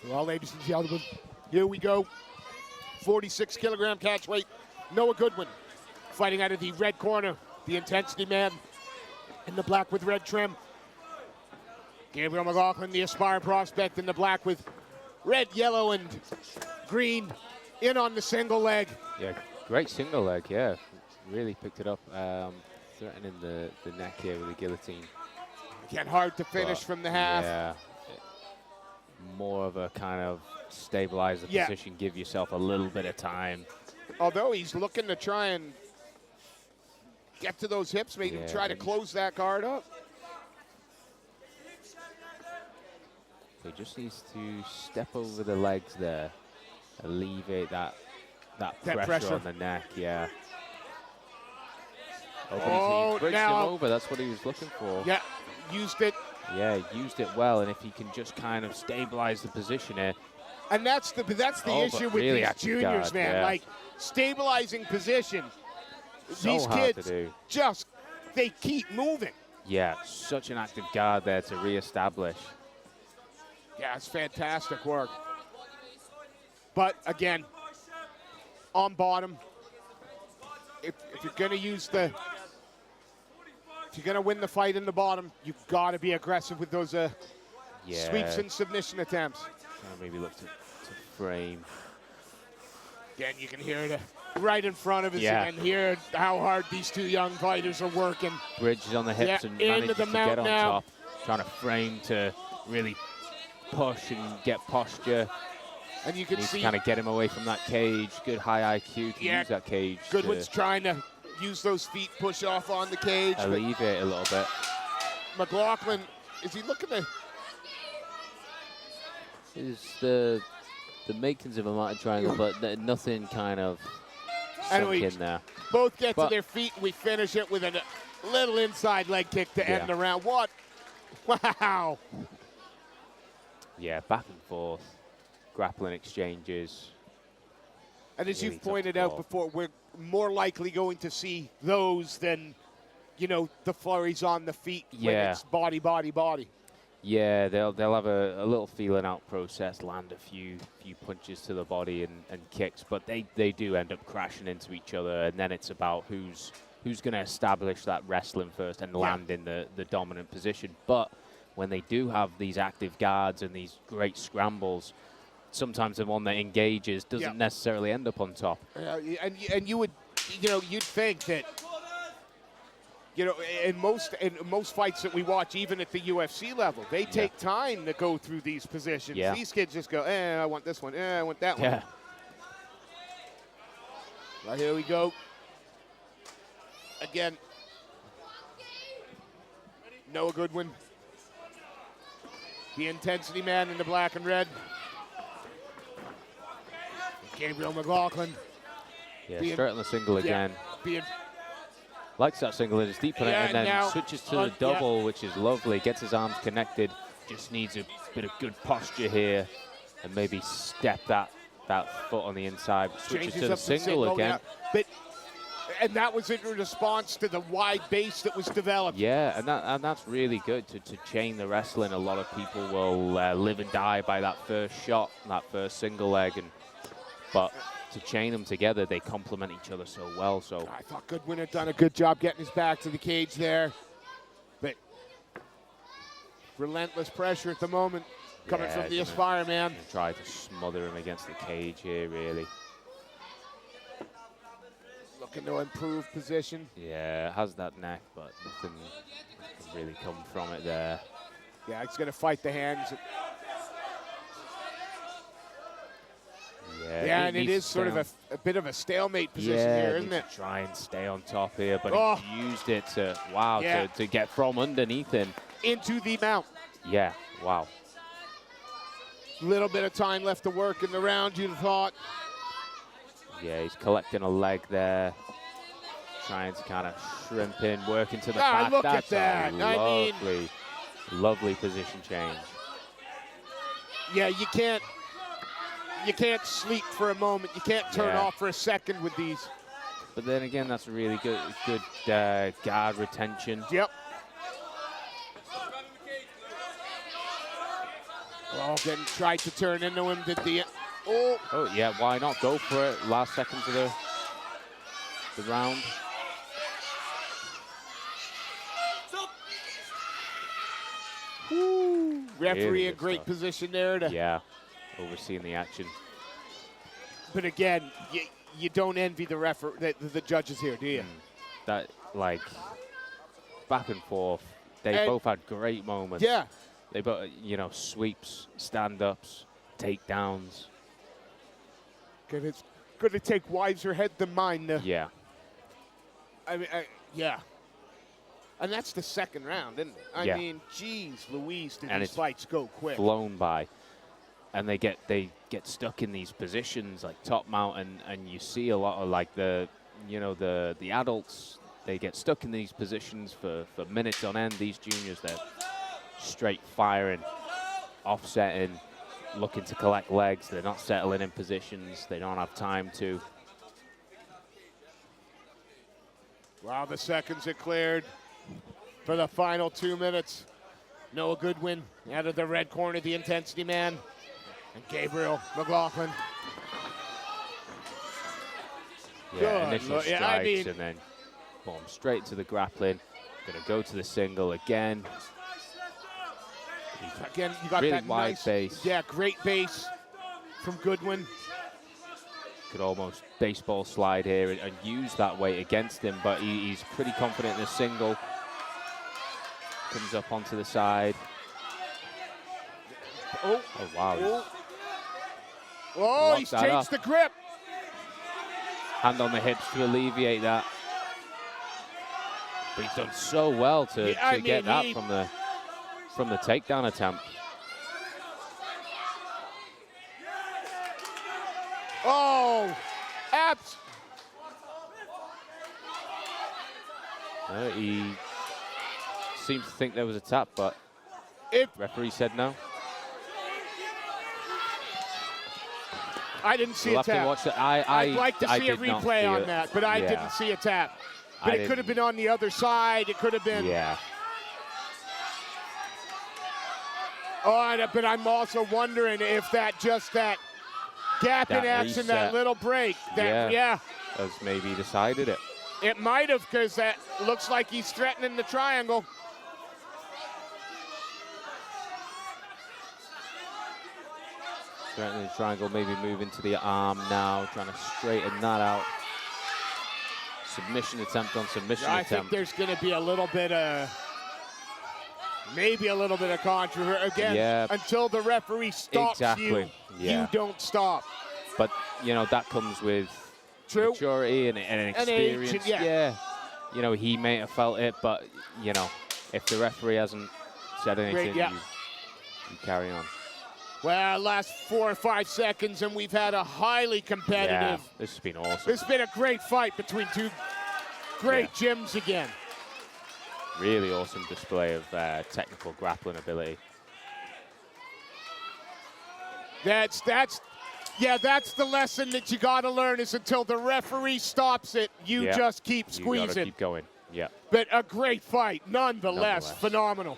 Well, ladies and gentlemen, here we go. 46-kilogram catch weight. Noah Goodwin fighting out of the red corner. The intensity man in the black with red trim. Gabriel McLaughlin, the aspiring prospect, in the black with red, yellow, and green. In on the single leg. Yeah, great single leg, yeah. Really picked it up. Threatening the neck here with the guillotine. Again, hard to finish from the half. Yeah. More of a kind of stabilize the position, give yourself a little bit of time. Although he's looking to try and get to those hips, maybe try to close that guard up. He just needs to step over the legs there, alleviate that pressure on the neck, yeah. Oh, he breaks him over, that's what he was looking for. Yeah, used it. Yeah, used it well, and if he can just kind of stabilize the position here. And that's the issue with really these juniors, man. Yeah. Like, stabilizing position. So these hard kids to do. just, they keep moving. Yeah, such an active guard there to reestablish. Yeah, it's fantastic work. But again, on bottom, if you're going to use if you're going to win the fight in the bottom, you've got to be aggressive with those sweeps and submission attempts. Maybe look to frame. Again, you can hear it right in front of us and hear how hard these two young fighters are working. Bridges on the hips and manages to get on top. Trying to frame to really push and get posture. And you can see kind of get him away from that cage. Good high IQ to use that cage. Goodwin's trying to use those feet, push off on the cage. Alleviate a little bit. McLaughlin, is he looking to? Is the makings of a mountain triangle, but nothing kind of sunk in there. Both get to their feet, and we finish it with a little inside leg kick to end the round. What? Wow. Yeah, back and forth, grappling exchanges. And as you've pointed out before, we're more likely going to see those than, the flurries on the feet when it's body, body, body. Yeah, they'll have a little feeling out process, land a few punches to the body and kicks, but they do end up crashing into each other, and then it's about who's going to establish that wrestling first and land in the dominant position. But when they do have these active guards and these great scrambles, sometimes the one that engages doesn't necessarily end up on top. And you would, you'd think that, in most fights that we watch, even at the UFC level, they take time to go through these positions. Yeah. These kids just go, I want this one, I want that one. Right, here we go. Again, Noah Goodwin, the intensity man in the black and red. Gabriel McLaughlin. Yeah, straight on the single again. Likes that single, it's deep on it, and then switches to the double, which is lovely. Gets his arms connected. Just needs a bit of good posture here, and maybe step that foot on the inside. Switches to the single again. And that was in response to the wide base that was developed. Yeah, and that's really good to chain the wrestling. A lot of people will live and die by that first shot, that first single leg, but to chain them together, they complement each other so well. So I thought Goodwin had done a good job getting his back to the cage there, but relentless pressure at the moment coming from the Aspire man. Try to smother him against the cage here, really. Looking to improve position. Yeah, has that neck, but nothing can really come from it there. Yeah, he's going to fight the hands. Yeah, and it is sort of a bit of a stalemate position here, isn't it? Try and stay on top here, but he used it to get from underneath him. Into the mount. Yeah, wow. Little bit of time left to work in the round, you'd have thought. Yeah, he's collecting a leg there. Trying to kind of shrimp in, work into the back. Look That's at that. Lovely, lovely position change. Yeah, you can't sleep for a moment. You can't turn off for a second with these. But then again, that's a really good guard retention. Yep. Oh, then tried to turn into him. Did the oh? Oh yeah, why not go for it? Last seconds of the round. Woo. Referee Really in good great stuff. position there. Yeah, overseeing the action. But again, you don't envy the judges here, do you? That, like, back and forth. They both had great moments. Yeah. They both, you know, sweeps, stand-ups, takedowns. It's going to take wiser head than mine. Yeah. I mean, yeah. And that's the second round, isn't it? I mean, geez, Louise, did these fights go quick? Flown by. And they get stuck in these positions like top mount, and you see a lot of like the adults, they get stuck in these positions for minutes on end. These juniors, they're straight firing, offsetting, looking to collect legs. They're not settling in positions. They don't have time to. Wow, the seconds are cleared for the final 2 minutes. Noah Goodwin out of the red corner, the intensity man. And Gabriel McLaughlin. Yeah, initial strikes and then boom, straight to the grappling. Gonna go to the single again. Again, you got really that wide nice base. Yeah, great base from Goodwin. Could almost baseball slide here and use that weight against him, but he's pretty confident in the single. Comes up onto the side. Oh wow. Oh, he's changed the grip. Hand on the hips to alleviate that. But he's done so well to get that from the takedown attempt. Oh, abs. He seems to think there was a tap, but referee said no. I didn't see a tap. I'd like to see a replay on that, but I didn't see a tap. But it could have been on the other side. It could have been. Yeah. Oh, but I'm also wondering if that gap in action, that little break, has maybe decided it. It might have, because that looks like he's threatening the triangle. Threatening the triangle, maybe moving to the arm now, trying to straighten that out. Submission attempt on submission attempt. I think there's going to be a little bit of, maybe a little bit of controversy. Again, until the referee stops you, you don't stop. But, you know, that comes with maturity and experience. Age, You know, he may have felt it, but, you know, if the referee hasn't said anything, you carry on. Well, last 4 or 5 seconds, and we've had a highly competitive. Yeah, this has been awesome. This has been a great fight between two great gyms again. Really awesome display of technical grappling ability. That's the lesson that you got to learn, is until the referee stops it, you just keep squeezing. You gotta keep going. Yeah. But a great fight, nonetheless. Phenomenal.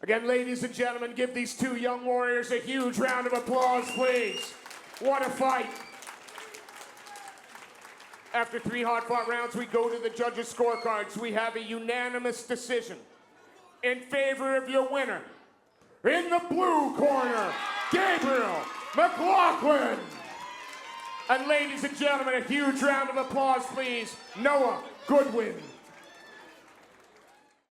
Again, ladies and gentlemen, give these two young warriors a huge round of applause, please. What a fight. After 3 hard-fought rounds, we go to the judges' scorecards. We have a unanimous decision in favor of your winner. In the blue corner, Gabriel McLaughlin. And ladies and gentlemen, a huge round of applause, please, Noah Goodwin.